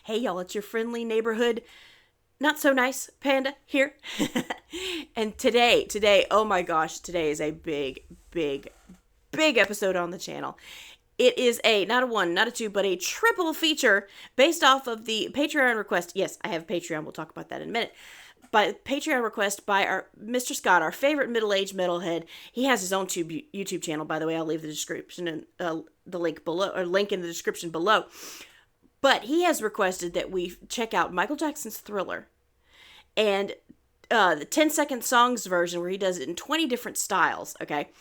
Hey y'all, it's your friendly neighborhood, not so nice panda here. And today, oh my gosh, today is a big episode on the channel. It is not a one, not a two, but a triple feature based off of the Patreon request. Yes, I have Patreon. We'll talk about that in a minute. But Patreon request by our Mr. Scott, our favorite middle-aged metalhead. He has his own YouTube channel, by the way. I'll leave the description and the link below, or link in the description below. But he has requested that we check out Michael Jackson's Thriller and the 10-second songs version where he does it in 20 different styles, okay?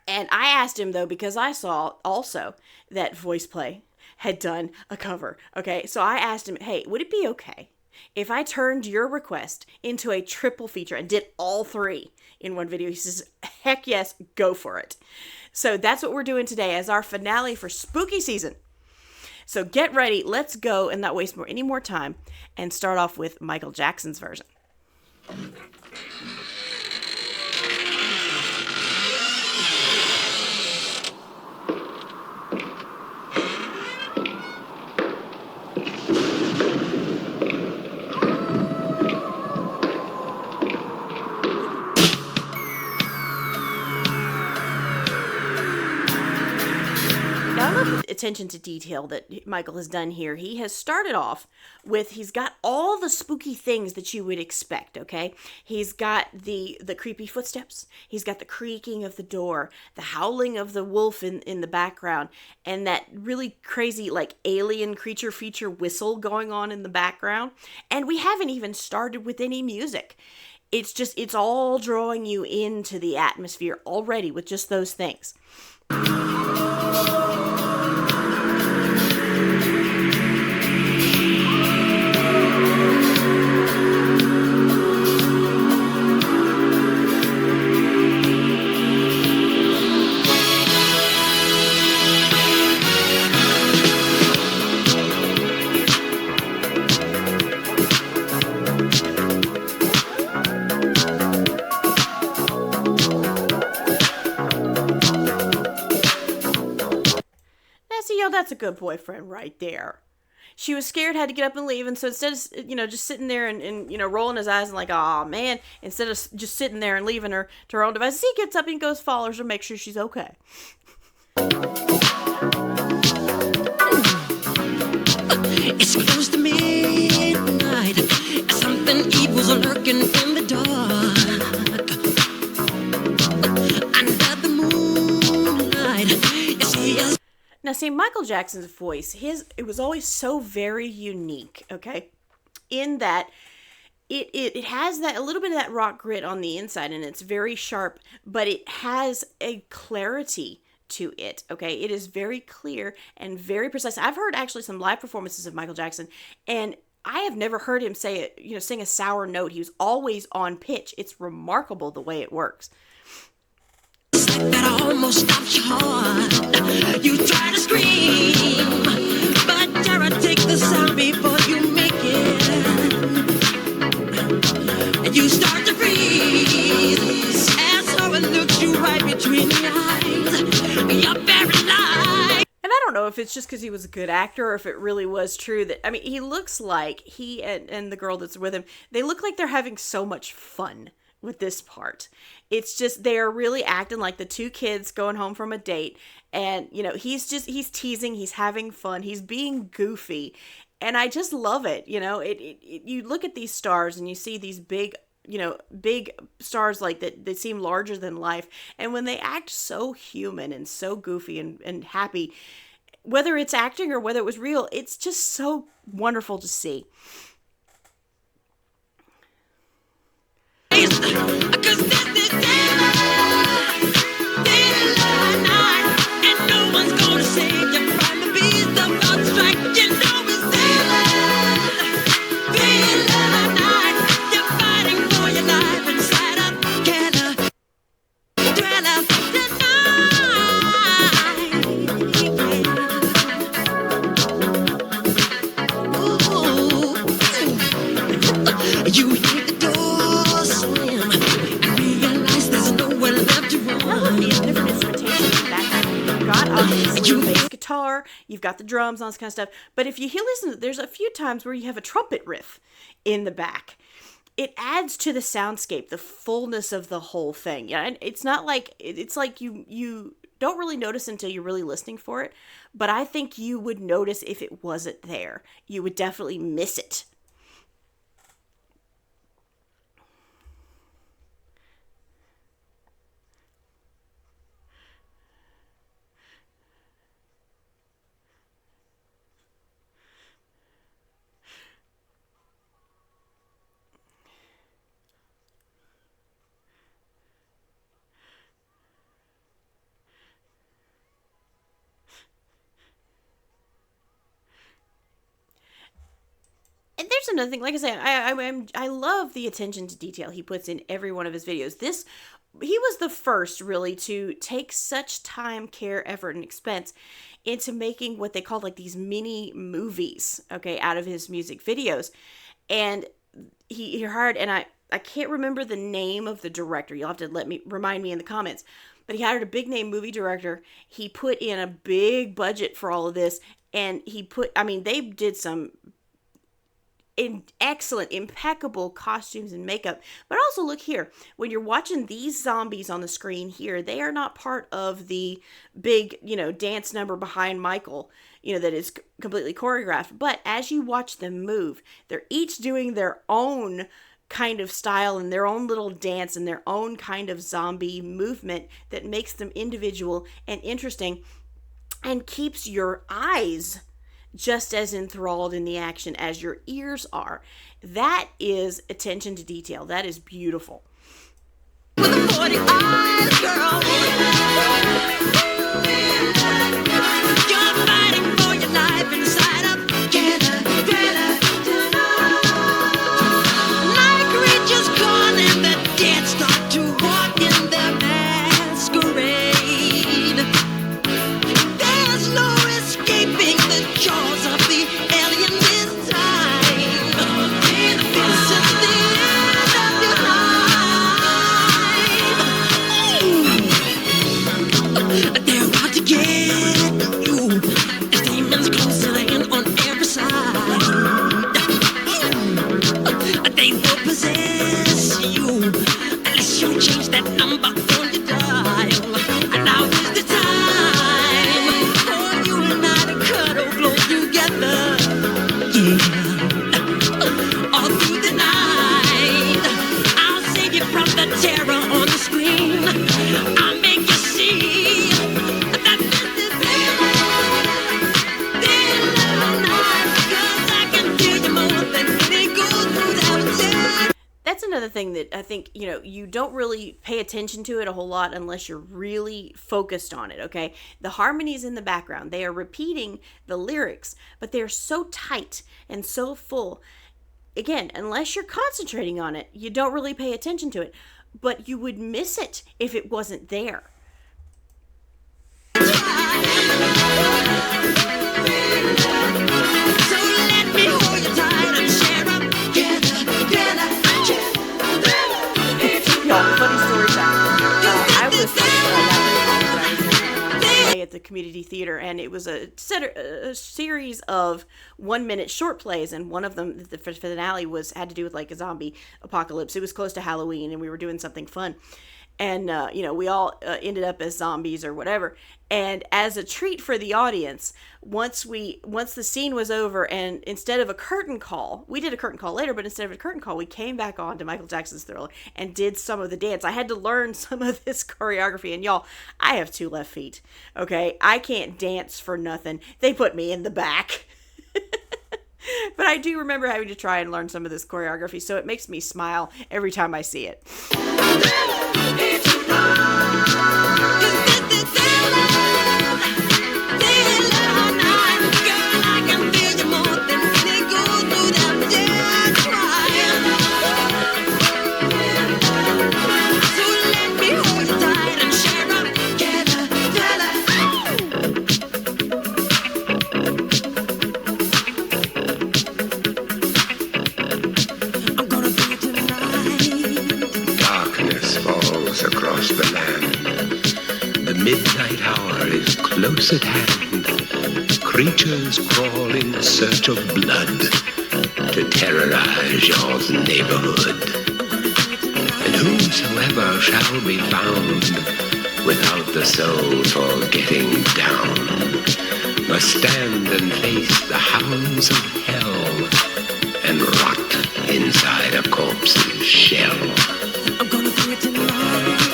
And I asked him, though, because I saw also that Voiceplay had done a cover, okay? So I asked him, hey, would it be okay if I turned your request into a triple feature and did all three in one video? He says, heck yes, go for it. So that's what we're doing today as our finale for spooky season. So get ready, let's go and not waste any more time and start off with Michael Jackson's version. Attention to detail that Michael has done here. He has started off with, he's got all the spooky things that you would expect, okay? He's got the creepy footsteps. He's got the creaking of the door, the howling of the wolf in the background, and that really crazy, like, alien creature feature whistle going on in the background. And we haven't even started with any music. It's all drawing you into the atmosphere already with just those things. That's a good boyfriend right there. She was scared, had to get up and leave, and so instead of, just sitting there and rolling his eyes and like, oh man, instead of just sitting there and leaving her to her own devices, he gets up and goes follows her, make sure she's okay. It's close to midnight. Something evil's lurking in the dark. Under the moonlight, you see us. Now, see, Michael Jackson's voice, it was always so very unique, okay? In that it has that a little bit of that rock grit on the inside, and it's very sharp, but it has a clarity to it, okay? It is very clear and very precise. I've heard actually some live performances of Michael Jackson, and I have never heard him sing a sour note. He was always on pitch. It's remarkable the way it works. That almost stops your heart. You try to scream, but Tara, take the sound before you make it. And you start to freeze as someone looks you right between the eyes. You're paralyzed. And I don't know if it's just because he was a good actor or if it really was true that, he looks like he and the girl that's with him, they look like they're having so much fun with this part. It's just, they are really acting like the two kids going home from a date, and he's teasing, he's having fun, he's being goofy, and I just love it. You look at these stars and you see these big stars like that, they seem larger than life, and when they act so human and so goofy and happy, whether it's acting or whether it was real, it's just so wonderful to see. Because this is daylight night, and no one's gonna save you from the beast about to strike. It's daylight night. You're fighting for your life inside a killer dweller tonight. Ooh. You hear the door slam, and you've got the drums and all this kind of stuff. But if you listen, there's a few times where you have a trumpet riff in the back. It adds to the soundscape, the fullness of the whole thing. Yeah, and it's not like, it's like you don't really notice until you're really listening for it. But I think you would notice if it wasn't there. You would definitely miss it. And there's another thing, like I say, I love the attention to detail he puts in every one of his videos. He was the first really to take such time, care, effort, and expense into making what they called like these mini movies, okay, out of his music videos. And he hired, and I can't remember the name of the director. You'll have to remind me in the comments. But he hired a big name movie director. He put in a big budget for all of this, and they did some excellent, impeccable costumes and makeup. But also look here, when you're watching these zombies on the screen here, they are not part of the big, dance number behind Michael, that is completely choreographed. But as you watch them move, they're each doing their own kind of style and their own little dance and their own kind of zombie movement that makes them individual and interesting and keeps your eyes just as enthralled in the action as your ears are. That is attention to detail. That is beautiful. With the 40 eyes, girl. You're fighting for your life inside of Greta. Like creatures caught in the dead start to walk in their masquerade. There's no escaping the jaws of the alien this time. This is the end of your life. They're out to get you. As demons closing in on every side. They will possess you unless you change that number on your dial. And now is the time for you and I to cuddle close together. Yeah. All through the night, I'll save you from the terror on the screen. I'll make you see that this is real night. 'Cause I can feel you more than any goes through that. That's another thing that I think, you don't really pay attention to it a whole lot unless you're really focused on it, okay? The harmonies in the background, they are repeating the lyrics, but they're so tight and so full. Again, unless you're concentrating on it, you don't really pay attention to it, but you would miss it if it wasn't there. So let me hold you tight and share up together. Y'all, funny story time. I was at the community theater, and it was a series of 1-minute short plays, and one of them, the finale, had to do with like a zombie apocalypse. It was close to Halloween, and we were doing something fun. And, we all ended up as zombies or whatever. And as a treat for the audience, once the scene was over, and instead of a curtain call, we did a curtain call later, but instead of a curtain call, we came back on to Michael Jackson's Thriller and did some of the dance. I had to learn some of this choreography. And y'all, I have 2 left feet. Okay. I can't dance for nothing. They put me in the back. But I do remember having to try and learn some of this choreography, so it makes me smile every time I see it. Across the land, the midnight hour is close at hand. creatures crawl in search of blood to terrorize your neighborhood. And whosoever shall be found without the soul for getting down must stand and face the hounds of hell and rot inside a corpse's shell. I'm gonna do it tonight.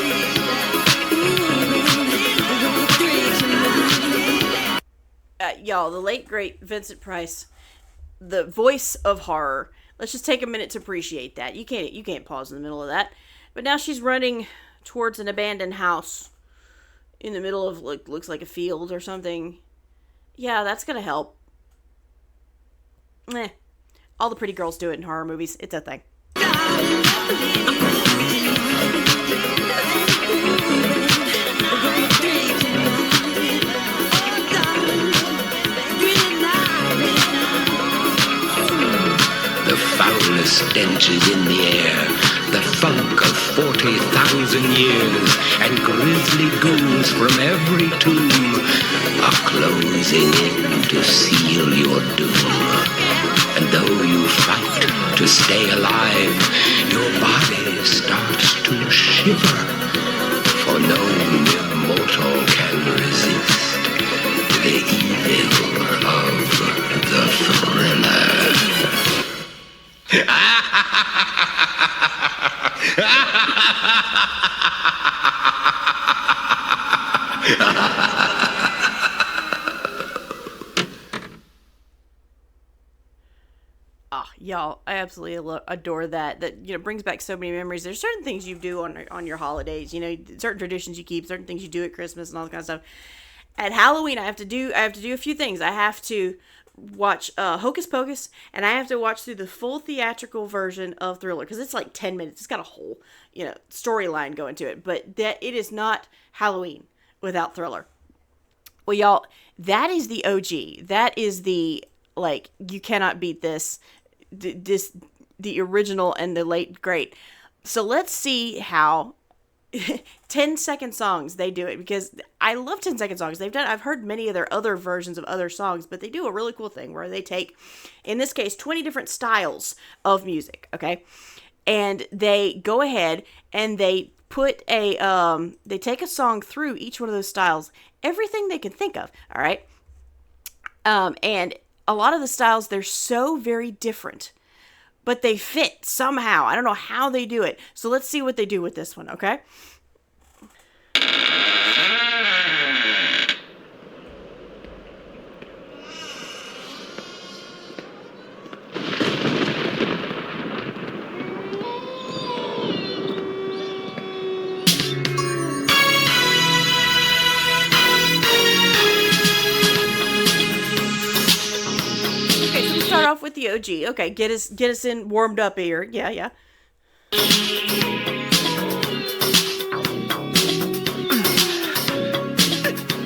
Y'all, the late great Vincent Price, the voice of horror. Let's just take a minute to appreciate that. You can't pause in the middle of that. But now she's running towards an abandoned house in the middle of looks like a field or something. Yeah, that's gonna help. All the pretty girls do it in horror movies. It's a thing. The foulest stench is in the air, the funk of 40,000 years, and grisly ghouls from every tomb are closing in to seal your doom. And though you fight to stay alive, your body starts to shiver, for no mortal can resist the evil of the thriller. Y'all, I absolutely adore that. That brings back so many memories. There's certain things you do on your holidays. Certain traditions you keep, certain things you do at Christmas, and all that kind of stuff. At Halloween, I have to do a few things. I have to watch Hocus Pocus, and I have to watch through the full theatrical version of Thriller because it's like 10 minutes. It's got a whole storyline going to it, but that it is not Halloween without Thriller. Well, y'all, that is the OG. That is the you cannot beat this. The original and the late great. So let's see how 10-second songs they do it, because I love 10-second songs. I've heard many of their other versions of other songs, but they do a really cool thing where they take, in this case, 20 different styles of music, okay? And they go ahead and they put they take a song through each one of those styles, everything they can think of, all right? And a lot of the styles, they're so very different, but they fit somehow. I don't know how they do it. So let's see what they do with this one, okay? Start off with the OG. Okay, get us in warmed up here. Yeah.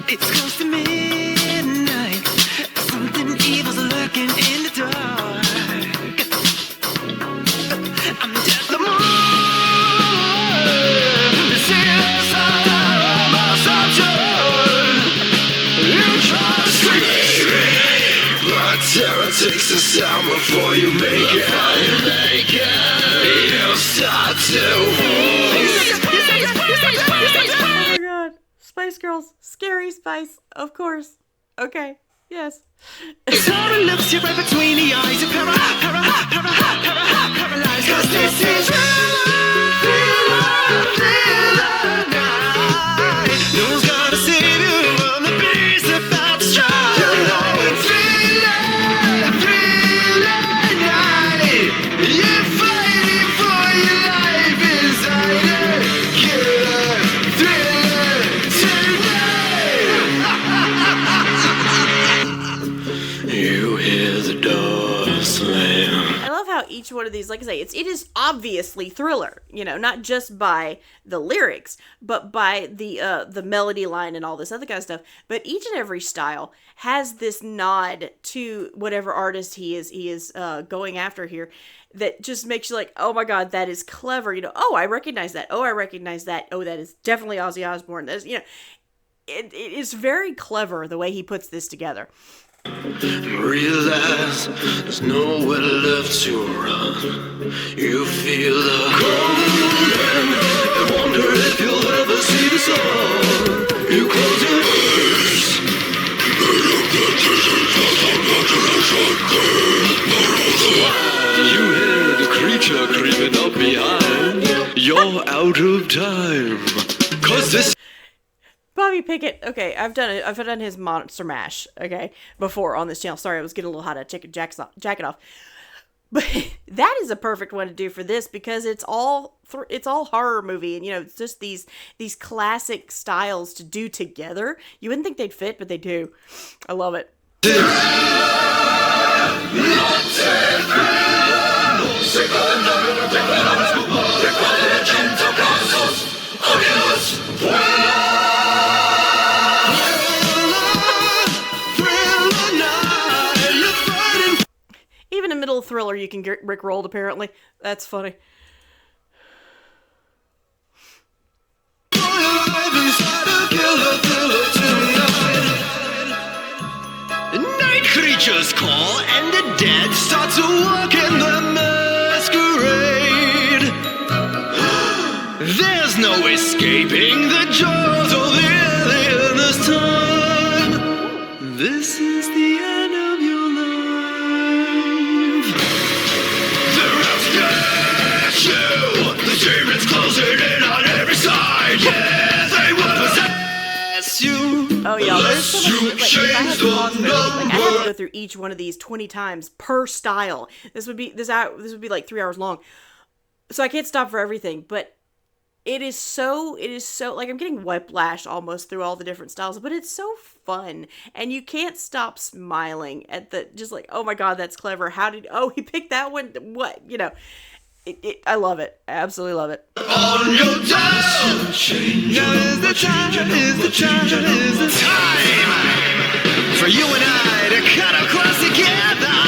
It's close to midnight. Something evil's lurking in the dark. I'm just the moon. The sails are my sunshine. You try to scream, but terror takes the sound before you make it. You start to. Oh my god. Spice Girls. Scary Spice. Of course. Okay. Yes. Someone looks you right between the eyes and paralyzed. 'Cause this is thriller night. No one's gonna save you from the beast about to strike. You know it's thriller night. You're fighting for your life inside it. Killer thriller tonight. You hear the door slam. I love how each one of these, like I say, it is obviously Thriller, not just by the lyrics, but by the melody line and all this other kind of stuff. But each and every style has this nod to whatever artist he is going after here, that just makes you like, oh my god, that is clever. Oh, I recognize that. Oh, I recognize that. Oh, that is definitely Ozzy Osbourne. It is very clever the way he puts this together. Realize there's nowhere left to run. You feel the cold and wonder if you'll ever see the sun. You close your eyes. You hear the creature creeping up behind. You're out of time. 'Cause this Bobby Pickett. Okay, I've done his Monster Mash. Okay, before on this channel. Sorry, I was getting a little hot. I took a jacket off. But that is a perfect one to do for this because it's all horror movie, and it's just these classic styles to do together. You wouldn't think they'd fit, but they do. I love it. Even a middle thriller, you can get rickrolled, apparently. That's funny. Night creatures call and the dead start to walk in the masquerade. There's no escaping the jaws of the alien this time. This is the end of your life. They're out to get you. The demons closing in on every side. Yeah, they will possess you. Oh, y'all, there's so much, like, if I had to pause for everything, I have to go through each one of these 20 times per style. This would be like 3 hours long. So I can't stop for everything, but it is so, like, I'm getting whiplash almost through all the different styles, but it's so fun, and you can't stop smiling at just like, oh my god, that's clever, he picked that one, what, I love it, I absolutely love it. On your time, now is the time for you and I to cut across together.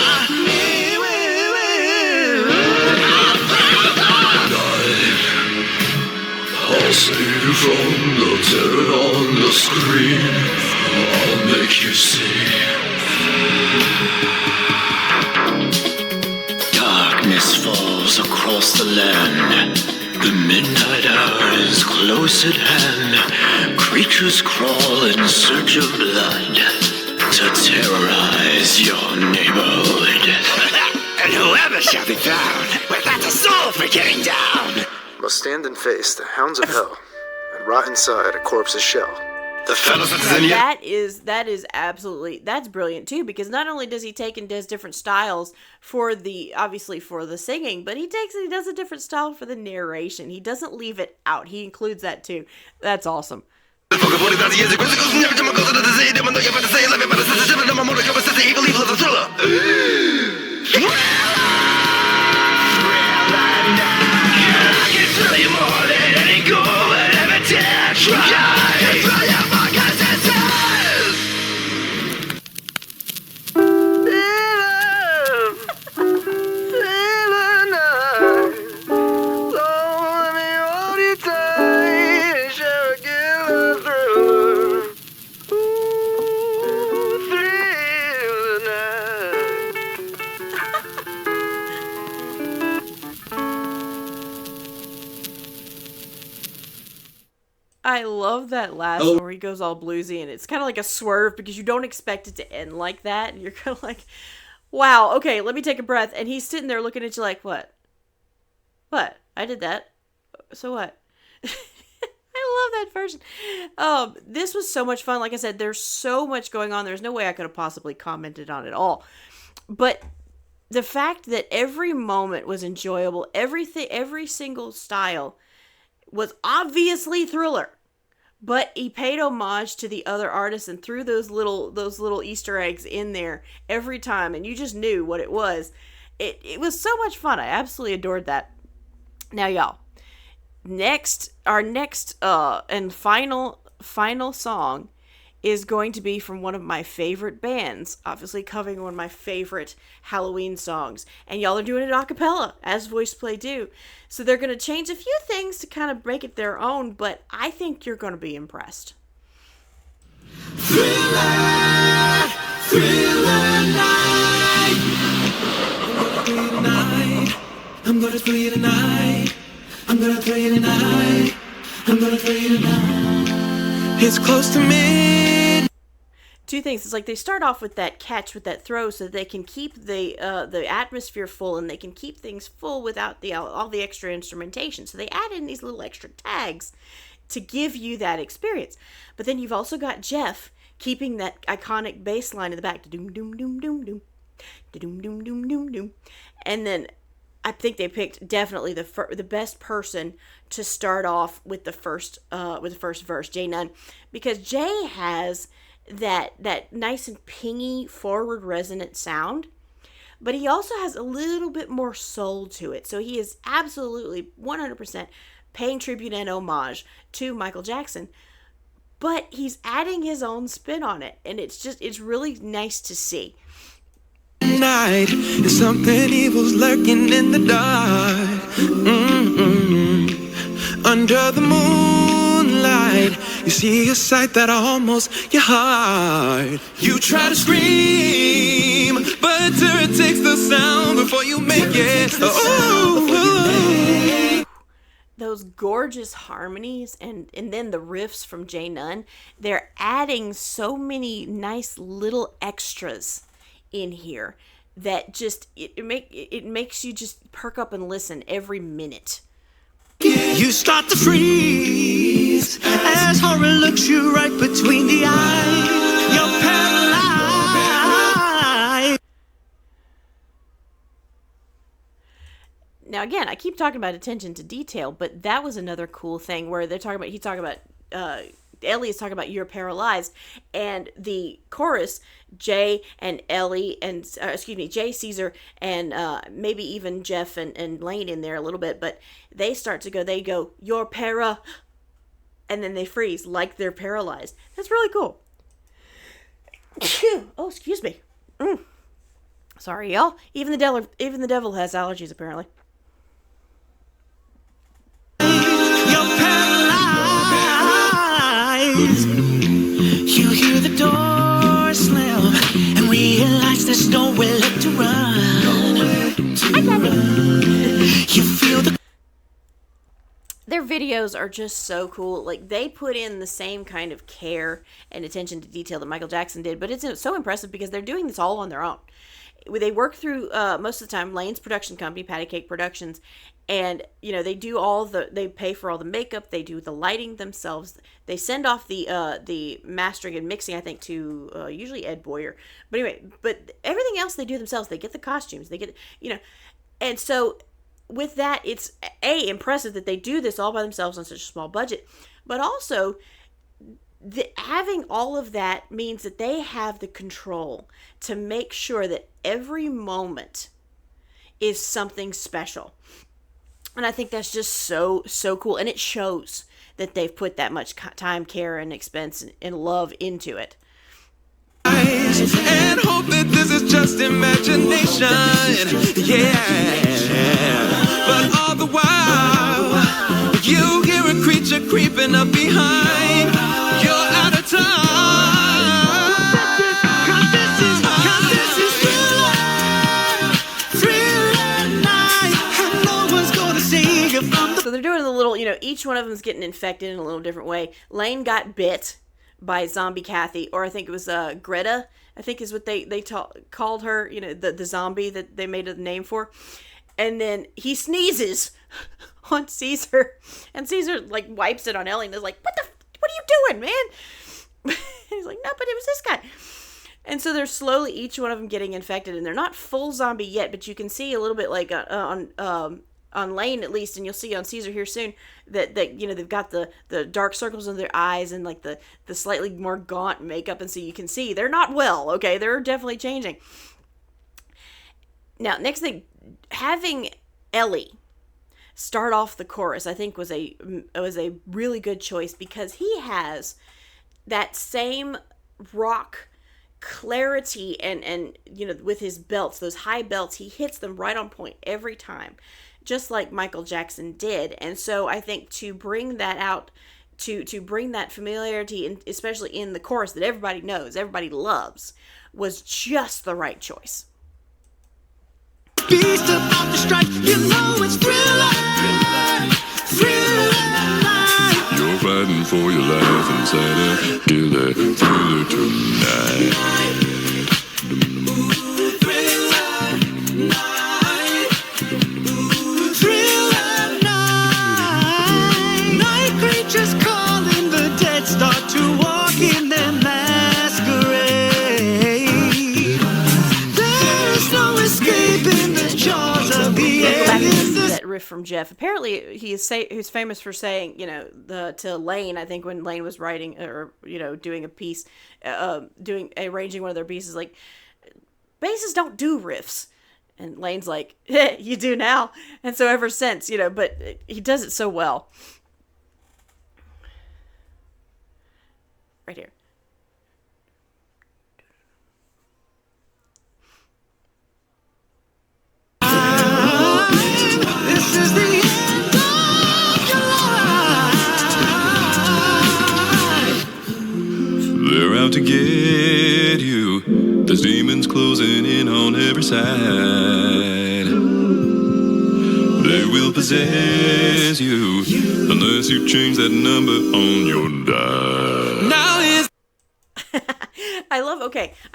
I'll save you from the terror on the screen. I'll make you see. Darkness falls across the land. The midnight hour is close at hand. Creatures crawl in search of blood to terrorize your neighborhood. And whoever shall be found without a soul for getting down must stand and face the hounds of hell and rot inside a corpse's shell. The fellows that is that's brilliant too, because not only does he take and does different styles for the singing, but he does a different style for the narration. He doesn't leave it out. He includes that too. That's awesome. I love that last one where he goes all bluesy, and it's kind of like a swerve because you don't expect it to end like that, and you're kind of like, wow, okay, let me take a breath. And he's sitting there looking at you like, what? I did that. So what? I love that version. This was so much fun. Like I said, there's so much going on. There's no way I could have possibly commented on it all. But the fact that every moment was enjoyable, every single style was obviously Thriller, but he paid homage to the other artists and threw those little Easter eggs in there every time, and you just knew what it was. It was so much fun. I absolutely adored that. Now, y'all, our next and final song is going to be from one of my favorite bands, obviously covering one of my favorite Halloween songs. And y'all are doing it a cappella, as Voiceplay do. So they're going to change a few things to kind of make it their own, but I think you're going to be impressed. Thriller, Thriller night. I'm gonna thrill you tonight. I'm gonna thrill you tonight. I'm gonna thrill you tonight. It's close to midnight. Two things. It's like they start off with that catch, with that throw, so that they can keep the atmosphere full, and they can keep things full without all the extra instrumentation. So they add in these little extra tags to give you that experience. But then you've also got Jeff keeping that iconic bass line in the back, doom doom doom doom doom, doom doom doom doom doom, and then I think they picked definitely the best person to start off with the first verse, Jay Nunn, because Jay has that nice and pingy forward resonant sound, but he also has a little bit more soul to it. So he is absolutely 100% paying tribute and homage to Michael Jackson, but he's adding his own spin on it, and it's really nice to see. Night, and something evil's lurking in the dark. Under the moonlight, you see a sight that almost your heart. You try to scream, but terror takes the sound before you make it. Those gorgeous harmonies and then the riffs from Jay Nunn, they're adding so many nice little extras in here that just it makes you just perk up and listen every minute. You start to freeze as horror looks you right between the eyes. You're paralyzed. Now again, I keep talking about attention to detail, but that was another cool thing where he's talking about Ellie is talking about you're paralyzed, and the chorus, Jay and Ellie and Jay, Caesar, and maybe even Jeff and Lane in there a little bit, but they go you're and then they freeze like they're paralyzed. That's really cool. Oh, excuse me. Sorry, y'all. Even the devil has allergies apparently. You hear the door slam and realize there's nowhere left to run. You feel their videos are just so cool. Like, they put in the same kind of care and attention to detail that Michael Jackson did, but it's so impressive because they're doing this all on their own. They work through most of the time Lane's production company, Patty Cake Productions, and they do they pay for all the makeup, they do the lighting themselves, they send off the mastering and mixing, I think, to usually Ed Boyer, but anyway, but everything else they do themselves. They get the costumes, they get and so with that, it's impressive that they do this all by themselves on such a small budget, but also having all of that means that they have the control to make sure that every moment is something special. And I think that's just so cool. And it shows that they've put that much time, care, and expense and love into it. and hope that this is just imagination. Yeah. But all the while, you hear a creature creeping up behind. You're out of time. 'Cause this is thriller night. And no one's gonna save you from the. So they're doing a little, each one of them is getting infected in a little different way. Lane got bit by Zombie Kathy, or I think it was Greta, I think is what they called her, the zombie that they made a name for. And then he sneezes on Caesar, and Caesar wipes it on Ellie and is like, what are you doing, man? He's like, no, but it was this guy. And so they're slowly each one of them getting infected, and they're not full zombie yet, but you can see a little bit on Lane at least, and you'll see on Caesar here soon that they've got the dark circles in their eyes and the slightly more gaunt makeup, and so you can see they're not well. Okay, they're definitely changing. Now, next thing, having Ellie start off the chorus, I think was a really good choice, because he has that same rock clarity and with his belts, those high belts, he hits them right on point every time, just like Michael Jackson did. And so I think to bring that out, to bring that familiarity, in, especially in the chorus that everybody knows, everybody loves, was just the right choice. Beast about to strike, you know it's thriller. You're fighting for your life inside a thriller tonight. Thriller night. Night creatures calling, the dead start to walk in their masquerade. There's no escaping the jaws of the aliens. That riff from Jeff. Apparently, he's famous for saying, to Lane. I think when Lane was writing or doing a piece, arranging one of their pieces, like, basses don't do riffs, and Lane's like, you do now, and so ever since, but he does it so well. Right here. This is the end of your life. They're out to get you. There's demons closing in on every side. They will possess you unless you change that number on your die. Now is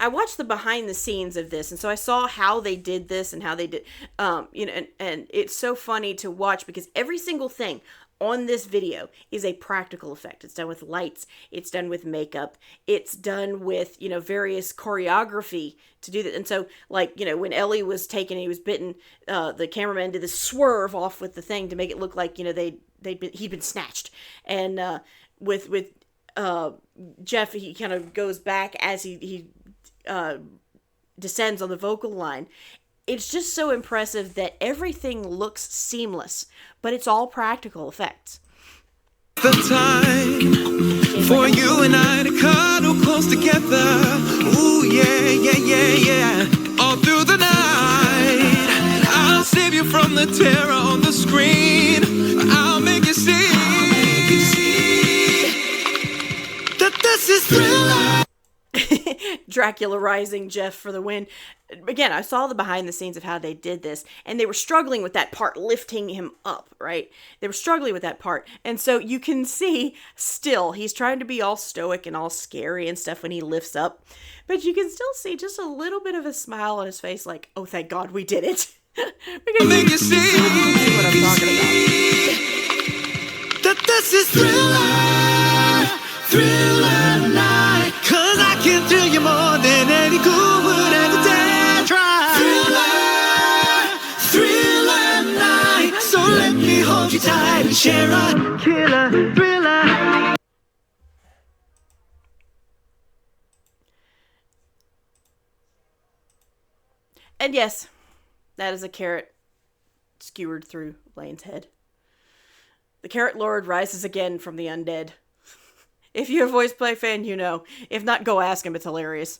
I watched the behind the scenes of this, and so I saw how they did this and how they did, and it's so funny to watch because every single thing on this video is a practical effect. It's done with lights, it's done with makeup, it's done with, various choreography to do that. And so, like, when Ellie was taken and he was bitten, the cameraman did this swerve off with the thing to make it look like, he'd been snatched. And with Jeff, he kind of goes back as he descends on the vocal line. It's just so impressive that everything looks seamless, but it's all practical effects. the time for you and I to cuddle close together. Ooh, yeah. All through the night, I'll save you from the terror on the screen. I'll make you see that this is thriller. Dracula Rising, Jeff for the win. Again, I saw the behind the scenes of how they did this, and they were struggling with that part, lifting him up, right? They were struggling with that part. And so you can see still, he's trying to be all stoic and all scary and stuff when he lifts up. But you can still see just a little bit of a smile on his face, like, oh, thank God we did it. Because Make you see what I'm talking about. that this is thriller night. 'Cause I can thrill you more than any cool would ever dare try. Thriller night. So let me hold you tight and share a killer thriller. And yes, that is a carrot skewered through Lane's head. The Carrot Lord rises again from the undead. If you're a Voiceplay fan, you know. If not, go ask him. It's hilarious.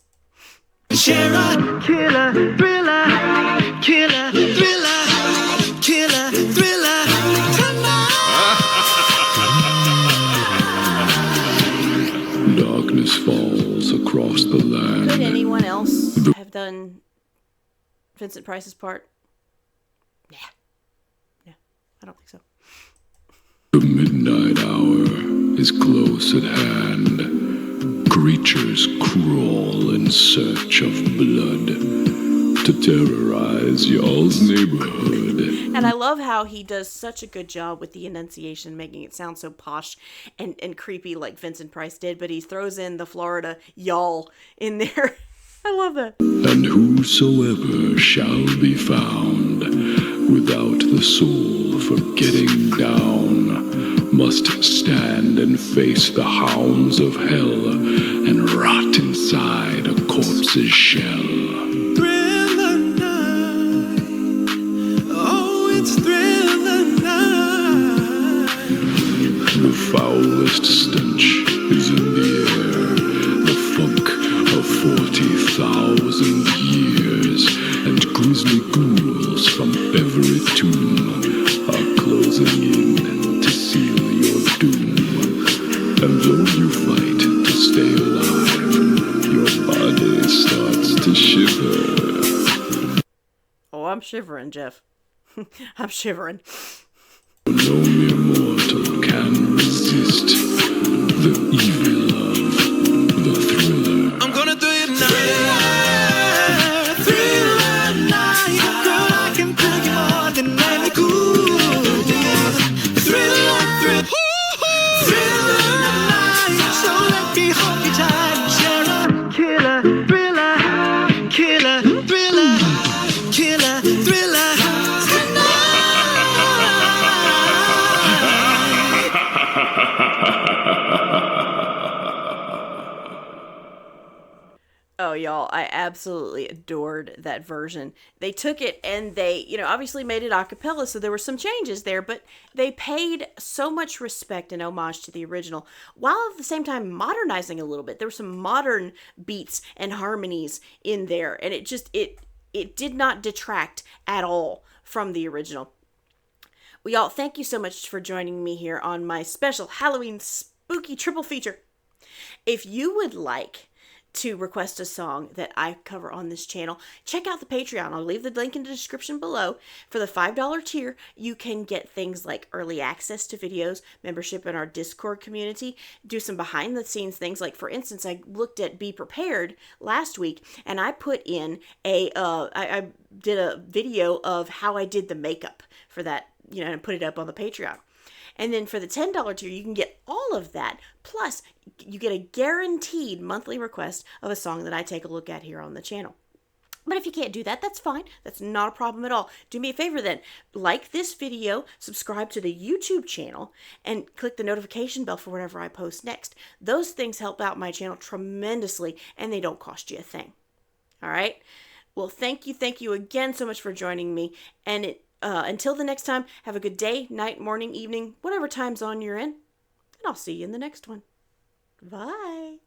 Share a killer thriller. Killer thriller. Killer thriller tonight. Darkness falls across the land. Could anyone else have done Vincent Price's part? Yeah, I don't think so. The midnight hour is close at hand. Creatures crawl in search of blood to terrorize y'all's neighborhood. And I love how he does such a good job with the enunciation, making it sound so posh and creepy like Vincent Price did, but he throws in the Florida y'all in there. I love that. And whosoever shall be found without the soul for getting down must stand and face the hounds of hell and rot inside a corpse's shell. Thriller night. Oh, it's thriller night. The foulest stench is in the air, the funk of 40,000 years, and grisly ghouls from every tomb are closing in to seal your doom. And though you fight to stay alive, your body starts ether. Oh, I'm shivering, Jeff. I'm shivering. No mere mortal can resist the evil of the thriller. I'm gonna do it now. Thriller night. Girl, I can bring you more than any cool. Thriller night. So let me hold you tight and share a killer, thriller, killer, thriller, killer, thriller. Oh, y'all, I absolutely adored that version. They took it and they, obviously made it a cappella, so there were some changes there, but they paid so much respect and homage to the original, while at the same time modernizing a little bit. There were some modern beats and harmonies in there, and it did not detract at all from the original. Well, y'all, thank you so much for joining me here on my special Halloween spooky triple feature. If you would like to request a song that I cover on this channel, check out the Patreon. I'll leave the link in the description below. For the $5 tier, you can get things like early access to videos, membership in our Discord community, do some behind the scenes things. Like, for instance, I looked at Be Prepared last week, and I put in I did a video of how I did the makeup for that, and put it up on the Patreon. And then for the $10 tier, you can get all of that. Plus, you get a guaranteed monthly request of a song that I take a look at here on the channel. But if you can't do that, that's fine. That's not a problem at all. Do me a favor then. Like this video, subscribe to the YouTube channel, and click the notification bell for whenever I post next. Those things help out my channel tremendously, and they don't cost you a thing. All right? Well, thank you again so much for joining me. And until the next time, have a good day, night, morning, evening, whatever time zone you're in. And I'll see you in the next one. Bye.